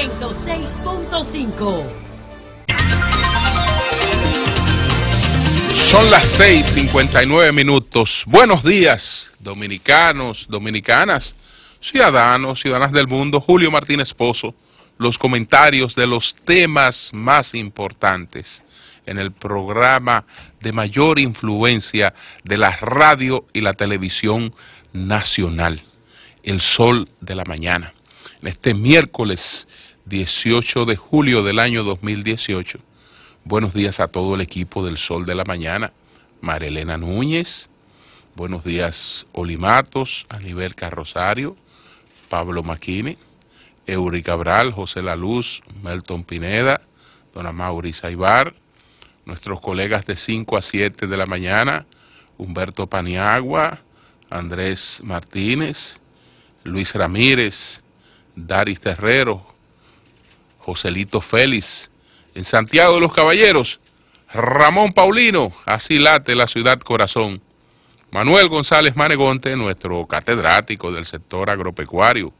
106.5. Son las 6:59 minutos. Buenos días, dominicanos, dominicanas, ciudadanos, ciudadanas del mundo. Julio Martínez Pozo, los comentarios de los temas más importantes en el programa de mayor influencia de la radio y la televisión nacional, El Sol de la Mañana. En este miércoles 18 de julio del año 2018, buenos días a todo el equipo del Sol de la Mañana. María Elena Núñez, buenos días Oli Matos, Aníbal Carrosario, Pablo Maquini, Eury Cabral, José La Luz, Melton Pineda, Dona Maurice Aybar, nuestros colegas de 5 a 7 de la mañana, Humberto Paniagua, Andrés Martínez, Luis Ramírez, Daris Terrero, Joselito Félix, en Santiago de los Caballeros, Ramón Paulino, así late la ciudad corazón. Manuel González Manegonte, nuestro catedrático del sector agropecuario.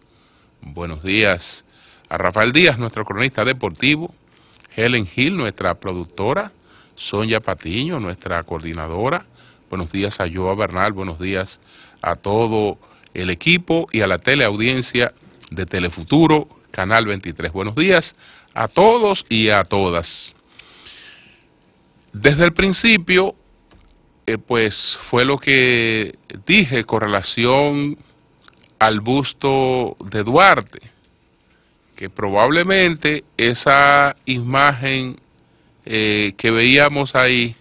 Buenos días a Rafael Díaz, nuestro cronista deportivo. Helen Gil, nuestra productora. Sonia Patiño, nuestra coordinadora. Buenos días a Joa Bernal, buenos días a todo el equipo y a la teleaudiencia de Telefuturo, Canal 23. Buenos días a todos y a todas. Desde el principio, pues fue lo que dije con relación al busto de Duarte, que probablemente esa imagen que veíamos ahí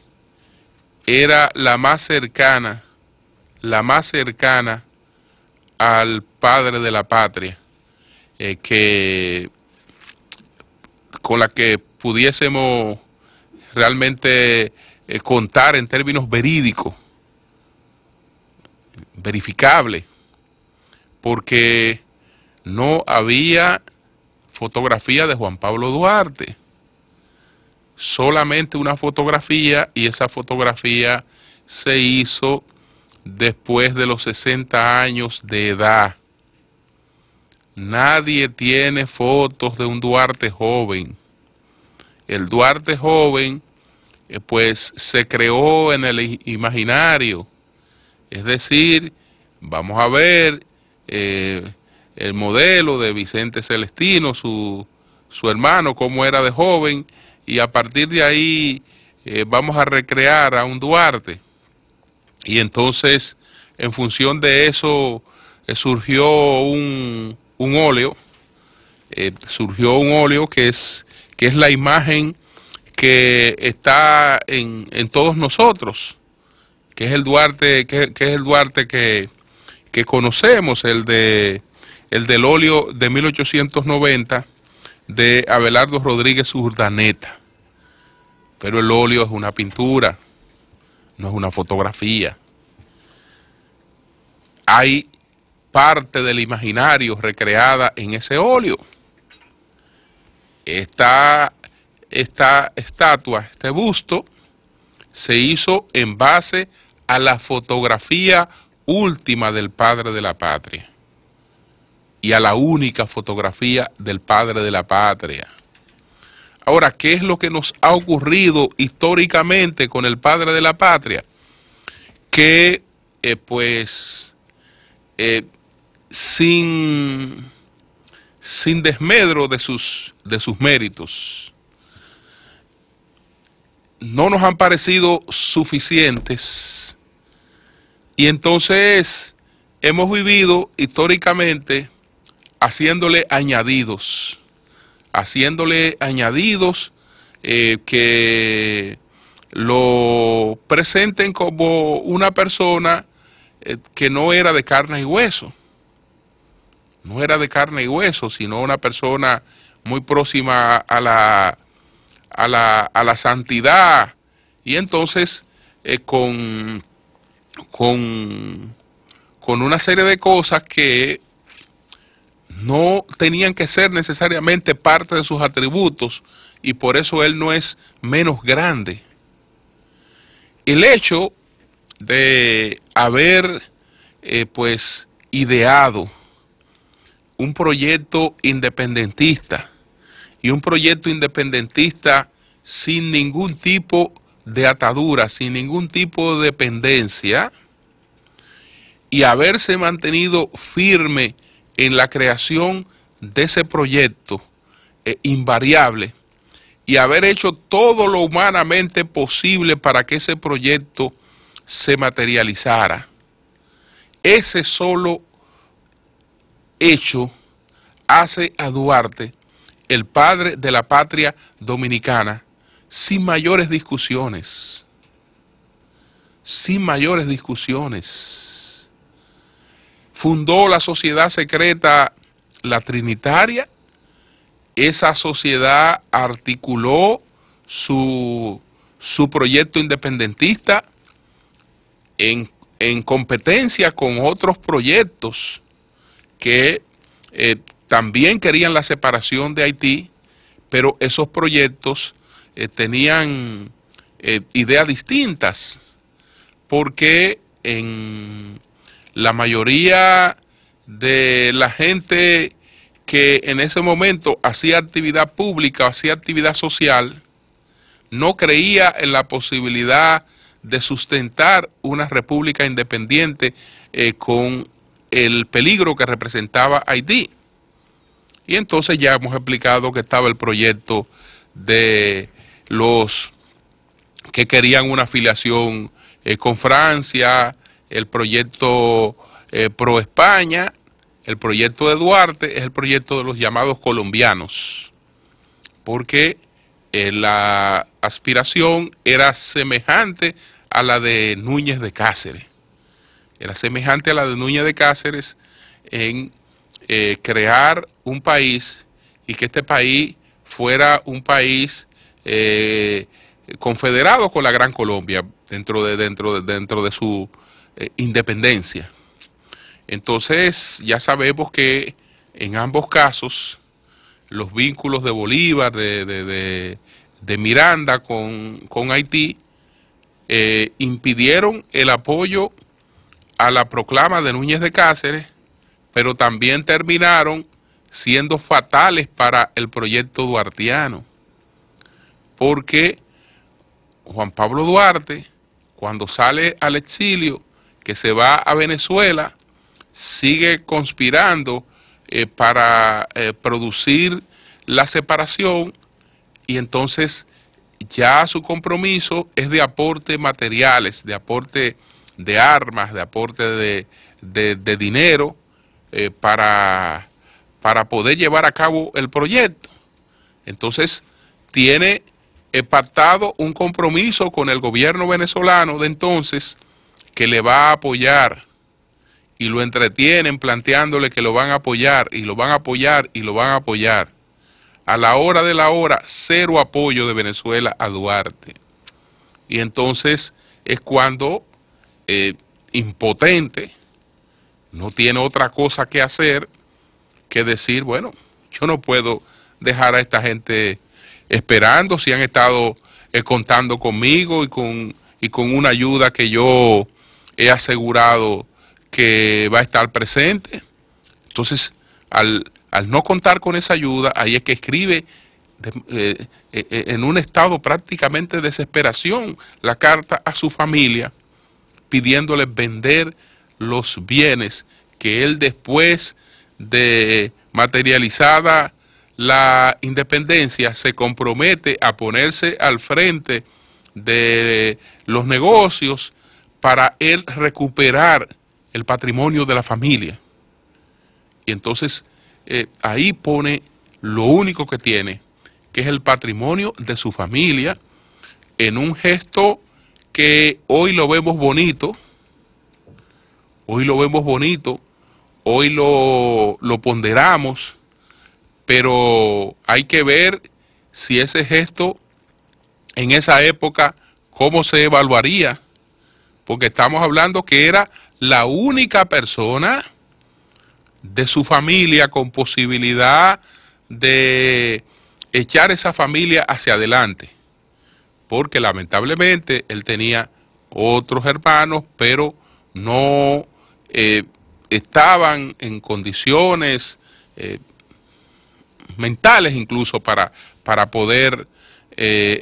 era la más cercana al padre de la patria, con la que pudiésemos realmente contar en términos verídicos, verificable, porque no había fotografía de Juan Pablo Duarte, solamente una fotografía, y esa fotografía se hizo después de los 60 años de edad. Nadie tiene fotos de un Duarte joven. El Duarte joven, pues se creó en el imaginario. Es decir, vamos a ver el modelo de Vicente Celestino, su hermano, cómo era de joven, y a partir de ahí vamos a recrear a un Duarte. Y entonces, en función de eso, surgió un óleo, que es la imagen que está en todos nosotros, que es el Duarte, que es el Duarte que conocemos, el del óleo de 1890 de Abelardo Rodríguez Urdaneta. Pero el óleo es una pintura, no es una fotografía. Hay parte del imaginario recreada en ese óleo. Esta estatua, este busto, se hizo en base a la fotografía última del padre de la patria y a la única fotografía del padre de la patria. Ahora, ¿qué es lo que nos ha ocurrido históricamente con el padre de la patria? Que, sin desmedro de sus méritos, no nos han parecido suficientes, y entonces hemos vivido históricamente haciéndole añadidos que lo presenten como una persona que no era de carne y hueso. No era de carne y hueso, sino una persona muy próxima a la santidad. Y entonces con una serie de cosas que no tenían que ser necesariamente parte de sus atributos, y por eso él no es menos grande. El hecho de haber ideado un proyecto independentista y un proyecto independentista sin ningún tipo de atadura, sin ningún tipo de dependencia, y haberse mantenido firme en la creación de ese proyecto invariable, y haber hecho todo lo humanamente posible para que ese proyecto se materializara. Ese solo hecho hace a Duarte el padre de la patria dominicana, sin mayores discusiones. Sin mayores discusiones. Fundó la sociedad secreta La Trinitaria. Esa sociedad articuló su proyecto independentista en competencia con otros proyectos que también querían la separación de Haití, pero esos proyectos tenían ideas distintas, porque en la mayoría de la gente que en ese momento hacía actividad pública, hacía actividad social, no creía en la posibilidad de sustentar una república independiente con el peligro que representaba Haití. Y entonces ya hemos explicado que estaba el proyecto de los que querían una afiliación con Francia, el proyecto pro España. El proyecto de Duarte es el proyecto de los llamados colombianos, porque la aspiración era semejante a la de Núñez de Cáceres. Era semejante a la de Núñez de Cáceres en crear un país, y que este país fuera un país confederado con la Gran Colombia dentro de su independencia. Entonces ya sabemos que en ambos casos los vínculos de Bolívar, de Miranda con Haití, impidieron el apoyo a la proclama de Núñez de Cáceres, pero también terminaron siendo fatales para el proyecto duartiano, porque Juan Pablo Duarte, cuando sale al exilio, que se va a Venezuela, sigue conspirando para producir la separación, y entonces ya su compromiso es de aporte materiales, de aporte de armas, de aporte de dinero para poder llevar a cabo el proyecto. Entonces tiene pactado un compromiso con el gobierno venezolano de entonces, que le va a apoyar, y lo entretienen planteándole que lo van a apoyar, y lo van a apoyar, y lo van a apoyar. A la hora de la hora, cero apoyo de Venezuela a Duarte. Y entonces es cuando, impotente, no tiene otra cosa que hacer que decir, bueno, yo no puedo dejar a esta gente esperando, si han estado contando conmigo y con una ayuda que yo he asegurado que va a estar presente. Entonces, al no contar con esa ayuda, ahí es que escribe en un estado prácticamente de desesperación la carta a su familia, pidiéndoles vender los bienes que él, después de materializada la independencia, se compromete a ponerse al frente de los negocios para él recuperar el patrimonio de la familia. Y entonces ahí pone lo único que tiene, que es el patrimonio de su familia, en un gesto que hoy lo vemos bonito, hoy lo ponderamos, pero hay que ver si ese gesto en esa época, cómo se evaluaría, porque estamos hablando que era la única persona de su familia con posibilidad de echar esa familia hacia adelante, porque lamentablemente él tenía otros hermanos, pero no estaban en condiciones mentales incluso para poder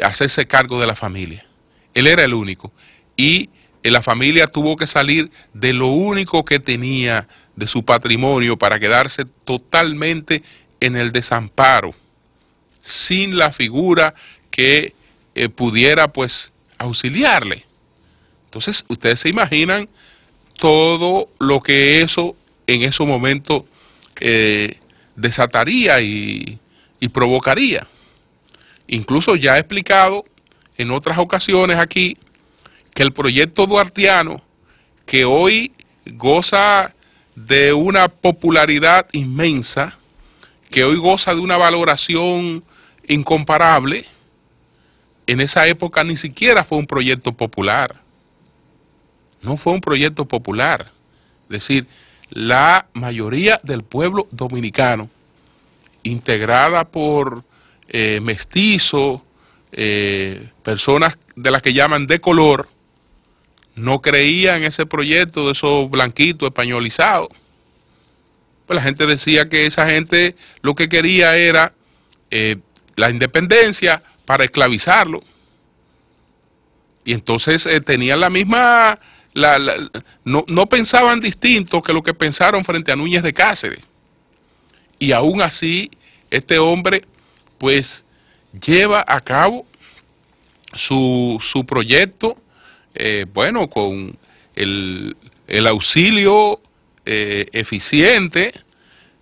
hacerse cargo de la familia. Él era el único. Y la familia tuvo que salir de lo único que tenía de su patrimonio para quedarse totalmente en el desamparo, sin la figura que pudiera pues auxiliarle. Entonces, ustedes se imaginan todo lo que eso en ese momento desataría y provocaría. Incluso ya he explicado en otras ocasiones aquí que el proyecto duartiano, que hoy goza de una popularidad inmensa, que hoy goza de una valoración incomparable, en esa época ni siquiera fue un proyecto popular. No fue un proyecto popular. Es decir, la mayoría del pueblo dominicano, integrada por mestizos, personas de las que llaman de color, no creía en ese proyecto de esos blanquitos españolizados. Pues la gente decía que esa gente lo que quería era la independencia para esclavizarlo. Y entonces tenían la misma, no pensaban distinto que lo que pensaron frente a Núñez de Cáceres. Y aún así, este hombre pues lleva a cabo su proyecto, bueno, con el auxilio eficiente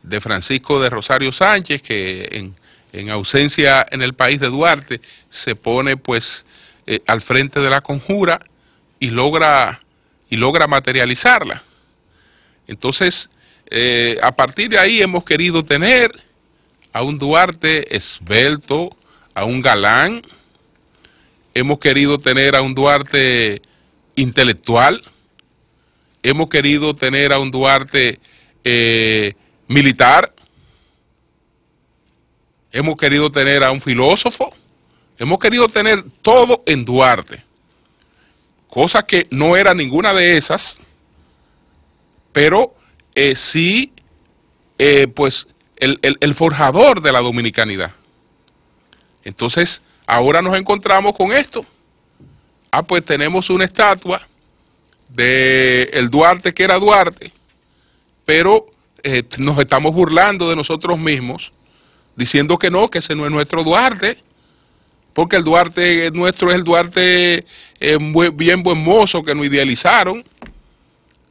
de Francisco de Rosario Sánchez, que en ausencia en el país de Duarte se pone pues al frente de la conjura y logra materializarla. Entonces, a partir de ahí hemos querido tener a un Duarte esbelto, a un galán. Hemos querido tener a un Duarte intelectual. Hemos querido tener a un Duarte militar. Hemos querido tener a un filósofo. Hemos querido tener todo en Duarte. Cosa que no era ninguna de esas, pero sí, pues, el forjador de la dominicanidad. Entonces, ahora nos encontramos con esto. Pues tenemos una estatua de el Duarte que era Duarte, pero nos estamos burlando de nosotros mismos, diciendo que no, que ese no es nuestro Duarte, porque el Duarte nuestro es el Duarte bien buen mozo que nos idealizaron.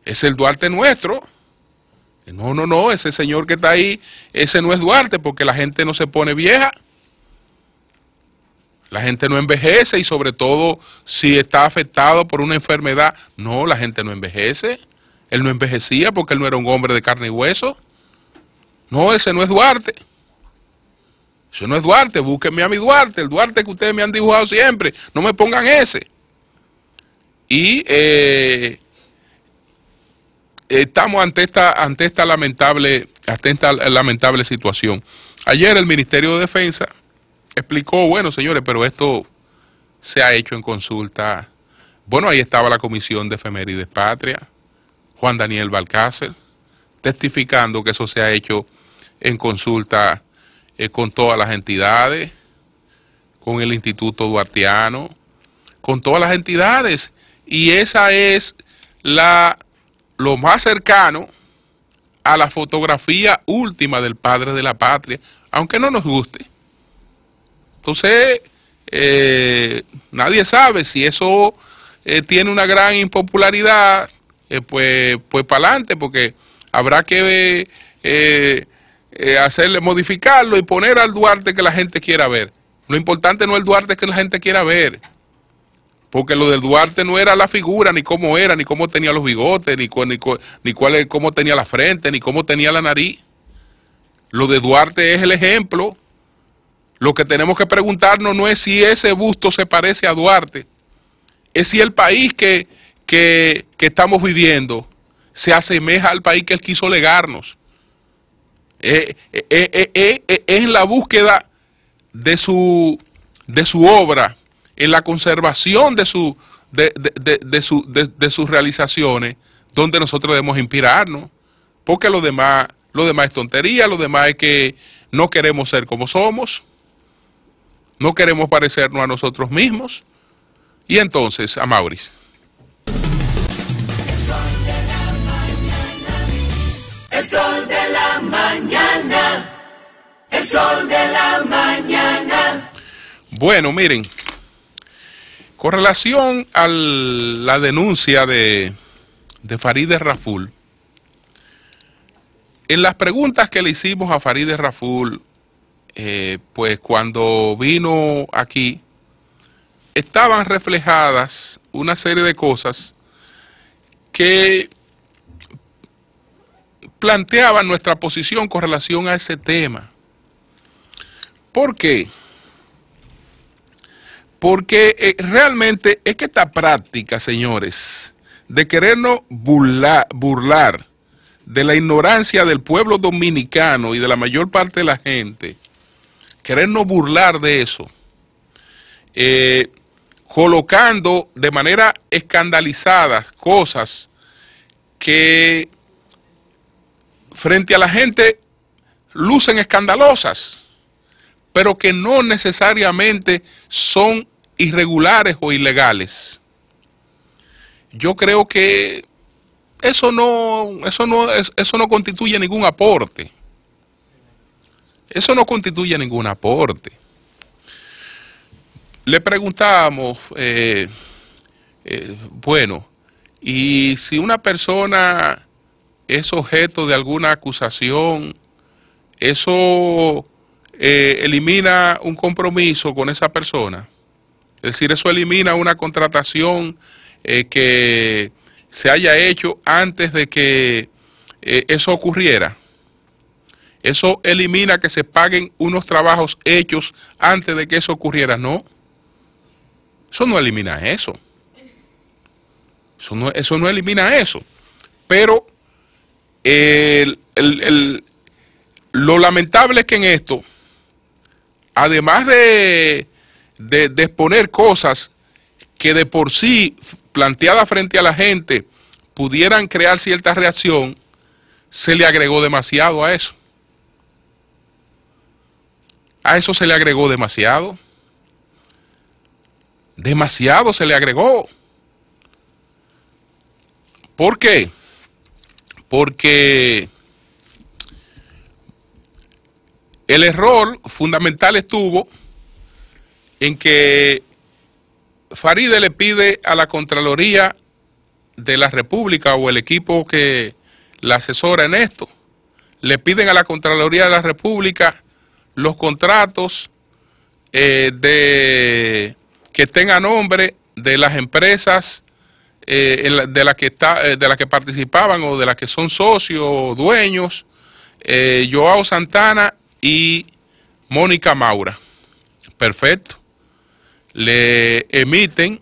Es el Duarte nuestro. No, ese señor que está ahí, ese no es Duarte, porque la gente no se pone vieja. La gente no envejece, y sobre todo si está afectado por una enfermedad. No, la gente no envejece. Él no envejecía porque él no era un hombre de carne y hueso. No, ese no es Duarte. Ese no es Duarte. Búsquenme a mi Duarte, el Duarte que ustedes me han dibujado siempre. No me pongan ese. Y estamos ante esta lamentable situación. Ayer el Ministerio de Defensa explicó, bueno, señores, pero esto se ha hecho en consulta. Bueno, ahí estaba la Comisión de Efemérides Patria, Juan Daniel Balcácer, testificando que eso se ha hecho en consulta con todas las entidades, con el Instituto Duartiano, con todas las entidades, y esa es lo más cercano a la fotografía última del padre de la patria, aunque no nos guste. Entonces, nadie sabe si eso tiene una gran impopularidad, pues para adelante, porque habrá que modificarlo y poner al Duarte que la gente quiera ver. Lo importante no es el Duarte que la gente quiera ver, porque lo del Duarte no era la figura, ni cómo era, ni cómo tenía los bigotes, cómo tenía la frente, ni cómo tenía la nariz. Lo de Duarte es el ejemplo. Lo que tenemos que preguntarnos no es si ese busto se parece a Duarte, es si el país que estamos viviendo se asemeja al país que él quiso legarnos. Es la búsqueda de su obra, en la conservación de sus realizaciones, donde nosotros debemos inspirarnos, porque lo demás es tontería, lo demás es que no queremos ser como somos, no queremos parecernos a nosotros mismos. Y entonces, Amauris. El sol de la mañana, el sol de la mañana. Bueno, miren, con relación a la denuncia de Farideh Raful, en las preguntas que le hicimos a Farideh Raful, pues cuando vino aquí, estaban reflejadas una serie de cosas que planteaban nuestra posición con relación a ese tema. ¿Por qué? Porque realmente es que esta práctica, señores, de querernos burlar de la ignorancia del pueblo dominicano y de la mayor parte de la gente, querernos burlar de eso, colocando de manera escandalizada cosas que frente a la gente lucen escandalosas, pero que no necesariamente son irregulares o ilegales. Yo creo que eso no constituye ningún aporte. Eso no constituye ningún aporte. Le preguntamos, bueno, y si una persona es objeto de alguna acusación, eso elimina un compromiso con esa persona. Es decir, eso elimina una contratación que se haya hecho antes de que eso ocurriera. Eso elimina que se paguen unos trabajos hechos antes de que eso ocurriera. No, eso no elimina eso. Eso no elimina eso. Pero lo lamentable es que en esto, además de exponer cosas que de por sí, planteadas frente a la gente, pudieran crear cierta reacción, se le agregó demasiado a eso. A eso se le agregó demasiado. Demasiado se le agregó. ¿Por qué? Porque el error fundamental estuvo en que Farideh le pide a la Contraloría de la República o el equipo que la asesora en esto, le piden a la Contraloría de la República los contratos que estén a nombre de las empresas de las que participaban o de las que son socios o dueños, Joao Santana y Mónica Maura. Perfecto. Le emiten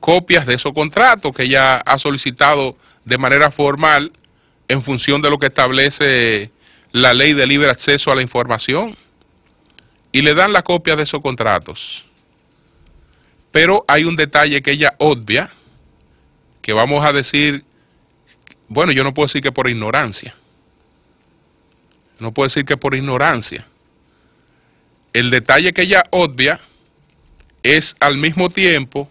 copias de esos contratos que ella ha solicitado de manera formal en función de lo que establece la ley de libre acceso a la información, y le dan la copia de esos contratos. Pero hay un detalle que ella obvia, que vamos a decir, bueno, yo no puedo decir que por ignorancia. No puedo decir que por ignorancia. El detalle que ella obvia es al mismo tiempo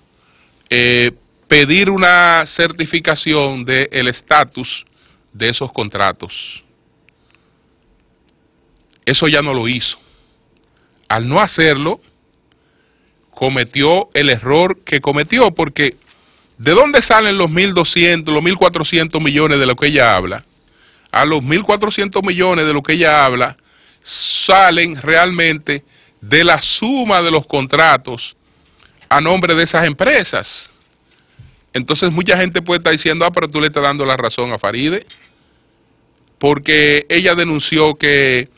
pedir una certificación del estatus de esos contratos. Eso ya no lo hizo. Al no hacerlo, cometió el error que cometió, porque ¿de dónde salen los 1.200, los 1.400 millones de lo que ella habla? A los 1.400 millones de lo que ella habla salen realmente de la suma de los contratos a nombre de esas empresas. Entonces mucha gente puede estar diciendo, pero tú le estás dando la razón a Farideh, porque ella denunció que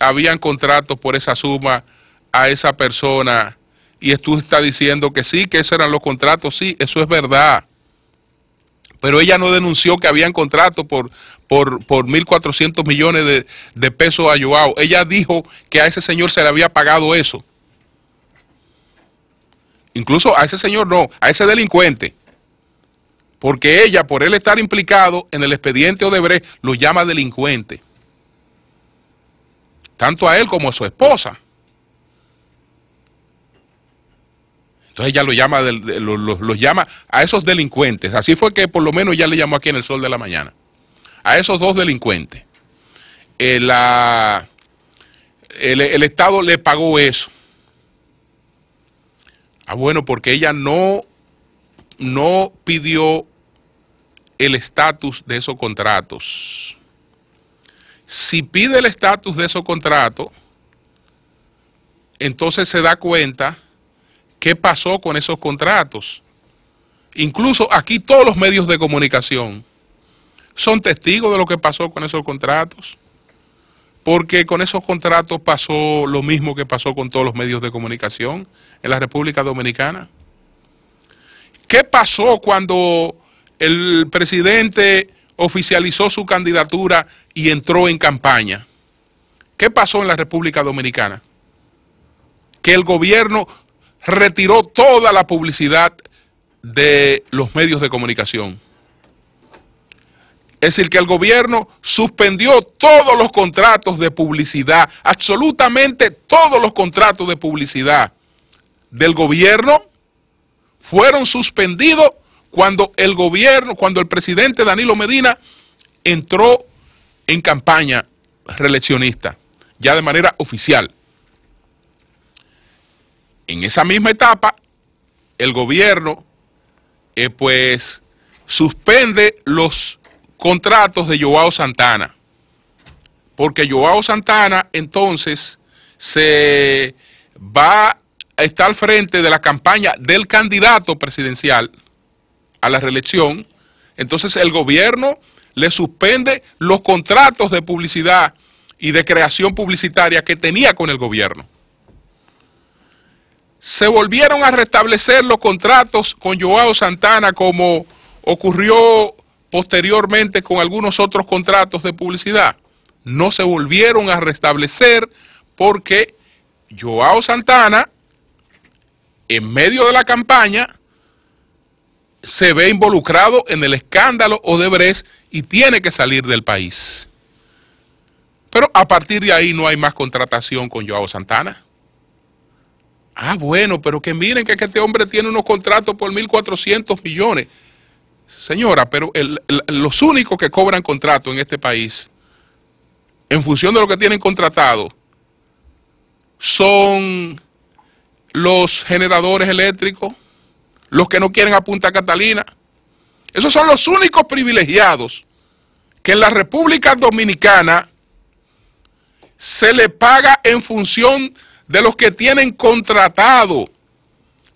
habían contratos por esa suma a esa persona, y tú estás diciendo que sí, que esos eran los contratos. Sí, eso es verdad, pero ella no denunció que habían contratos por 1.400 millones de pesos a Joao. Ella dijo que a ese señor se le había pagado eso. Incluso a ese señor no, a ese delincuente. Porque ella, por él estar implicado en el expediente Odebrecht, lo llama delincuente. tanto a él como a su esposa. Entonces ella lo llama, los llama a esos delincuentes. Así fue que por lo menos ya le llamó aquí en El Sol de la Mañana. A esos dos delincuentes. El Estado le pagó eso. Ah, bueno, porque ella no pidió el estatus de esos contratos. Si pide el estatus de esos contratos, entonces se da cuenta qué pasó con esos contratos. Incluso aquí todos los medios de comunicación son testigos de lo que pasó con esos contratos, porque con esos contratos pasó lo mismo que pasó con todos los medios de comunicación en la República Dominicana. ¿Qué pasó cuando el presidente oficializó su candidatura y entró en campaña? ¿Qué pasó en la República Dominicana? Que el gobierno retiró toda la publicidad de los medios de comunicación. Es decir, que el gobierno suspendió todos los contratos de publicidad, absolutamente todos los contratos de publicidad del gobierno fueron suspendidos cuando el presidente Danilo Medina entró en campaña reeleccionista, ya de manera oficial. En esa misma etapa, el gobierno pues suspende los contratos de Joao Santana, porque Joao Santana entonces se va a estar al frente de la campaña del candidato presidencial a la reelección. Entonces el gobierno le suspende los contratos de publicidad y de creación publicitaria que tenía con el gobierno. Se volvieron a restablecer los contratos con Joao Santana, como ocurrió posteriormente con algunos otros contratos de publicidad. No se volvieron a restablecer porque Joao Santana, en medio de la campaña, se ve involucrado en el escándalo Odebrecht y tiene que salir del país. Pero a partir de ahí no hay más contratación con Joao Santana. Ah, bueno, pero que miren que este hombre tiene unos contratos por 1.400 millones. Señora, pero los únicos que cobran contrato en este país, en función de lo que tienen contratado, son los generadores eléctricos, los que no quieren a Punta Catalina. Esos son los únicos privilegiados que en la República Dominicana se le paga en función de los que tienen contratado,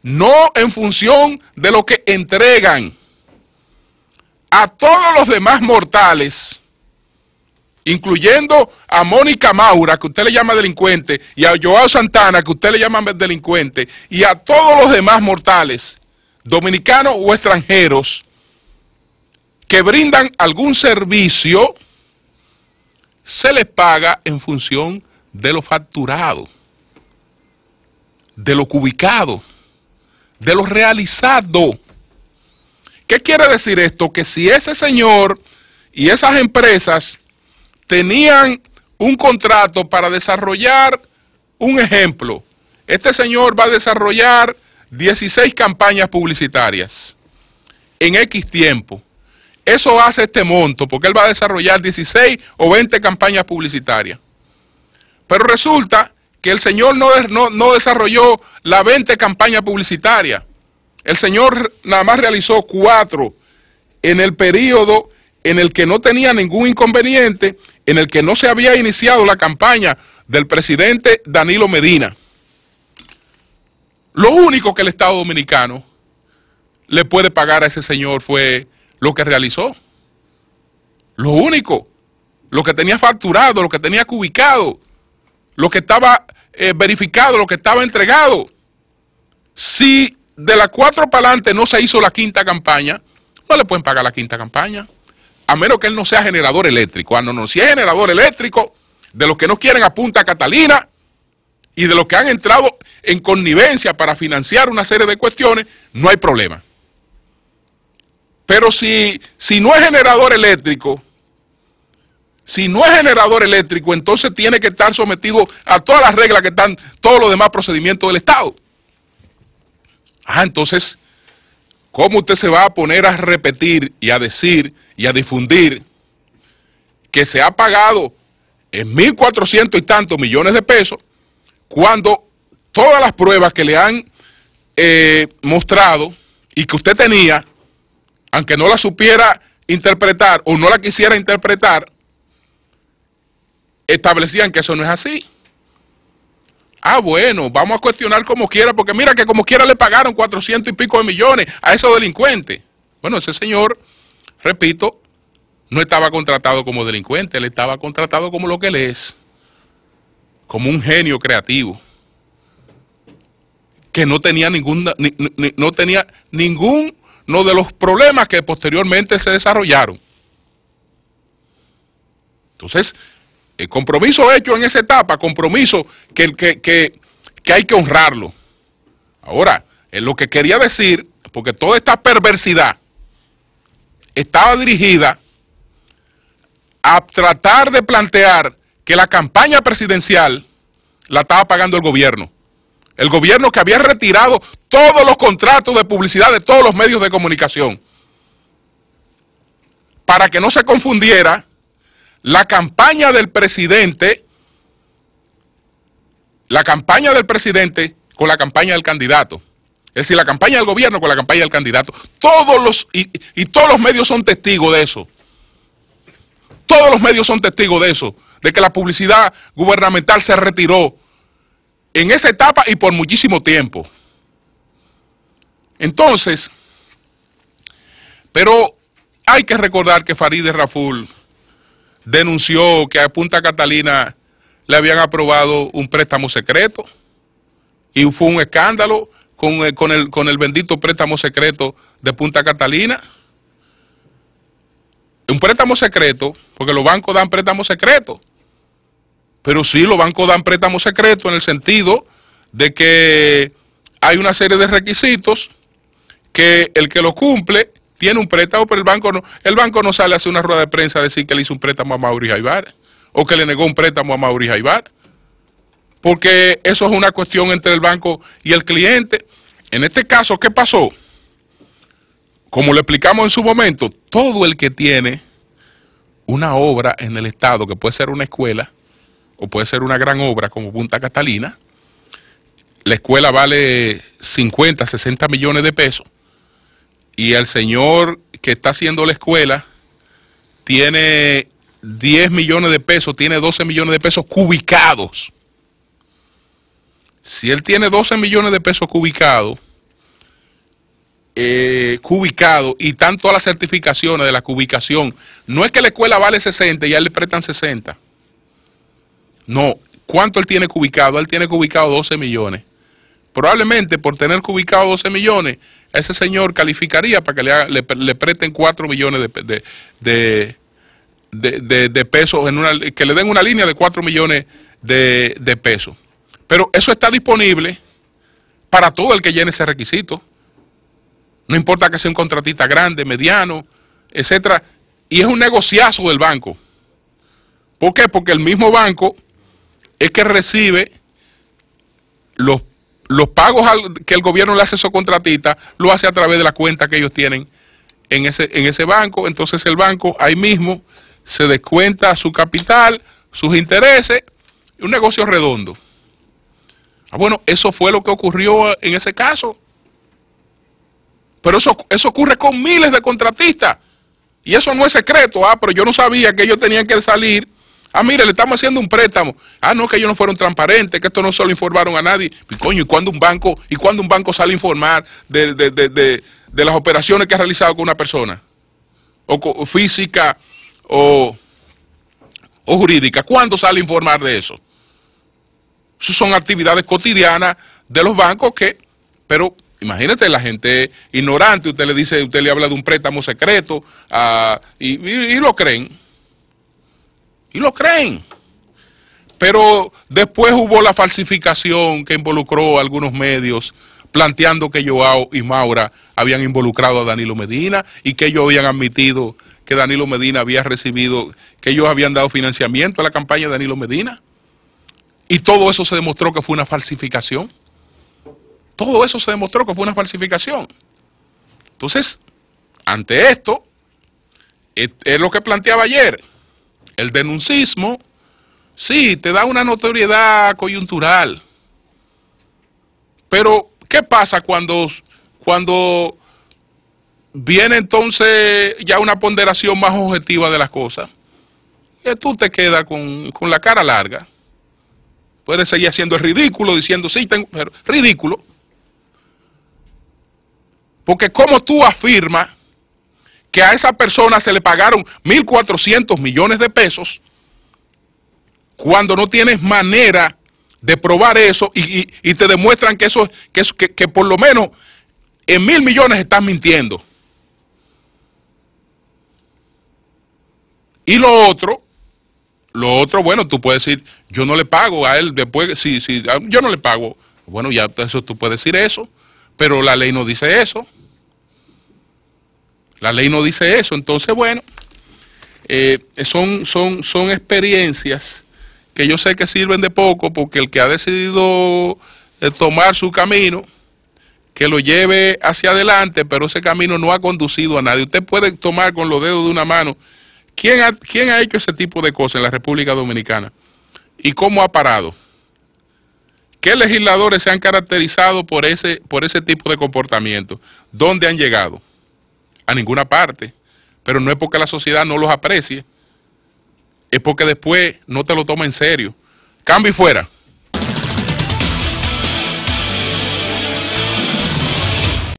no en función de lo que entregan. A todos los demás mortales, incluyendo a Mónica Maura, que usted le llama delincuente, y a Joao Santana, que usted le llama delincuente, y a todos los demás mortales, dominicanos o extranjeros, que brindan algún servicio, se les paga en función de lo facturado, de lo ubicado, de lo realizado. ¿Qué quiere decir esto? Que si ese señor y esas empresas tenían un contrato para desarrollar un ejemplo, este señor va a desarrollar 16 campañas publicitarias en X tiempo. Eso hace este monto, porque él va a desarrollar 16 o 20 campañas publicitarias. Pero resulta que el señor no desarrolló las 20 campañas publicitarias. El señor nada más realizó 4 en el periodo en el que no tenía ningún inconveniente, en el que no se había iniciado la campaña del presidente Danilo Medina. Lo único que el Estado Dominicano le puede pagar a ese señor fue lo que realizó. Lo único, lo que tenía facturado, lo que tenía ubicado, lo que estaba verificado, lo que estaba entregado. Si de las 4 para adelante no se hizo la 5ª campaña, no le pueden pagar la 5ª campaña, a menos que él no sea generador eléctrico. No, si es generador eléctrico, de los que no quieren a Punta Catalina y de los que han entrado en connivencia para financiar una serie de cuestiones, no hay problema. Pero si no es generador eléctrico, Si no es generador eléctrico, entonces tiene que estar sometido a todas las reglas que están, todos los demás procedimientos del Estado. Entonces, ¿cómo usted se va a poner a repetir y a decir y a difundir que se ha pagado en 1.400 y tantos millones de pesos cuando todas las pruebas que le han mostrado y que usted tenía, aunque no la supiera interpretar o no la quisiera interpretar, establecían que eso no es así? Bueno, vamos a cuestionar como quiera, porque mira que como quiera le pagaron 400 y pico de millones a esos delincuentes. Bueno, ese señor, repito, no estaba contratado como delincuente, él estaba contratado como lo que él es, como un genio creativo, que no tenía no tenía ninguno de los problemas que posteriormente se desarrollaron. Entonces, el compromiso hecho en esa etapa, compromiso que hay que honrarlo. Ahora, lo que quería decir, porque toda esta perversidad estaba dirigida a tratar de plantear que la campaña presidencial la estaba pagando el gobierno. El gobierno que había retirado todos los contratos de publicidad de todos los medios de comunicación. Para que no se confundiera la campaña del presidente con la campaña del candidato. Es decir, la campaña del gobierno con la campaña del candidato. Todos los medios son testigos de eso. Todos los medios son testigos de eso, de que la publicidad gubernamental se retiró en esa etapa y por muchísimo tiempo. Entonces, pero hay que recordar que Farideh Raful denunció que a Punta Catalina le habían aprobado un préstamo secreto y fue un escándalo con el bendito préstamo secreto de Punta Catalina. Un préstamo secreto, porque los bancos dan préstamos secretos, pero sí, los bancos dan préstamos secretos en el sentido de que hay una serie de requisitos que el que lo cumple tiene un préstamo, pero el banco no sale a hacer una rueda de prensa a decir que le hizo un préstamo a Mauri Jaibar o que le negó un préstamo a Mauri Jaibar, porque eso es una cuestión entre el banco y el cliente. En este caso, ¿qué pasó? Como le explicamos en su momento, todo el que tiene una obra en el Estado, que puede ser una escuela o puede ser una gran obra como Punta Catalina, la escuela vale 50, 60 millones de pesos, y el señor que está haciendo la escuela tiene 10 millones de pesos, tiene 12 millones de pesos cubicados. Si él tiene 12 millones de pesos cubicados, y están todas las certificaciones de la cubicación, no es que la escuela vale 60 y a él le prestan 60. No, ¿cuánto él tiene cubicado? Él tiene cubicado 12 millones. Probablemente por tener cubicado 12 millones, ese señor calificaría para que le presten 4 millones de pesos, que le den una línea de 4 millones de pesos. Pero eso está disponible para todo el que llene ese requisito. No importa que sea un contratista grande, mediano, etcétera. Y es un negociazo del banco. ¿Por qué? Porque el mismo banco es que recibe los pagos que el gobierno le hace a esos contratistas, lo hace a través de la cuenta que ellos tienen en ese banco. Entonces el banco ahí mismo se descuenta su capital, sus intereses, un negocio redondo. Bueno, eso fue lo que ocurrió en ese caso. Pero eso ocurre con miles de contratistas. Y eso no es secreto. Pero yo no sabía que ellos tenían que salir. Mire, le estamos haciendo un préstamo. No, que ellos no fueron transparentes, que esto no se lo informaron a nadie. Y coño, ¿y cuándo un banco sale a informar de las operaciones que ha realizado con una persona? O física o jurídica. ¿Cuándo sale a informar de eso? Eso son actividades cotidianas de los bancos pero imagínate, la gente ignorante, usted le habla de un préstamo secreto, y lo creen. Y lo creen. Pero después hubo la falsificación que involucró a algunos medios, planteando que Joao y Maura habían involucrado a Danilo Medina y que ellos habían admitido que Danilo Medina había recibido, que ellos habían dado financiamiento a la campaña de Danilo Medina. Y todo eso se demostró que fue una falsificación. Todo eso se demostró que fue una falsificación. Entonces, ante esto, es lo que planteaba ayer. El denuncismo, sí, te da una notoriedad coyuntural. Pero, ¿qué pasa cuando viene entonces ya una ponderación más objetiva de las cosas? Que tú te quedas con la cara larga. Puedes seguir haciendo el ridículo, diciendo, sí, pero ridículo. Porque ¿cómo tú afirmas que a esa persona se le pagaron 1.400 millones de pesos cuando no tienes manera de probar eso y te demuestran que por lo menos en 1.000 millones estás mintiendo? Y lo otro, bueno, tú puedes decir, yo no le pago a él después, si yo no le pago. Bueno, ya eso tú puedes decir eso, pero la ley no dice eso. La ley no dice eso. Entonces, bueno, son experiencias que yo sé que sirven de poco, porque el que ha decidido tomar su camino, que lo lleve hacia adelante, pero ese camino no ha conducido a nadie. Usted puede tomar con los dedos de una mano ¿quién ha hecho ese tipo de cosas en la República Dominicana? ¿Y cómo ha parado? ¿Qué legisladores se han caracterizado por ese tipo de comportamiento? ¿Dónde han llegado? A ninguna parte. Pero no es porque la sociedad no los aprecie, es porque después no te lo toma en serio. Cambio y fuera.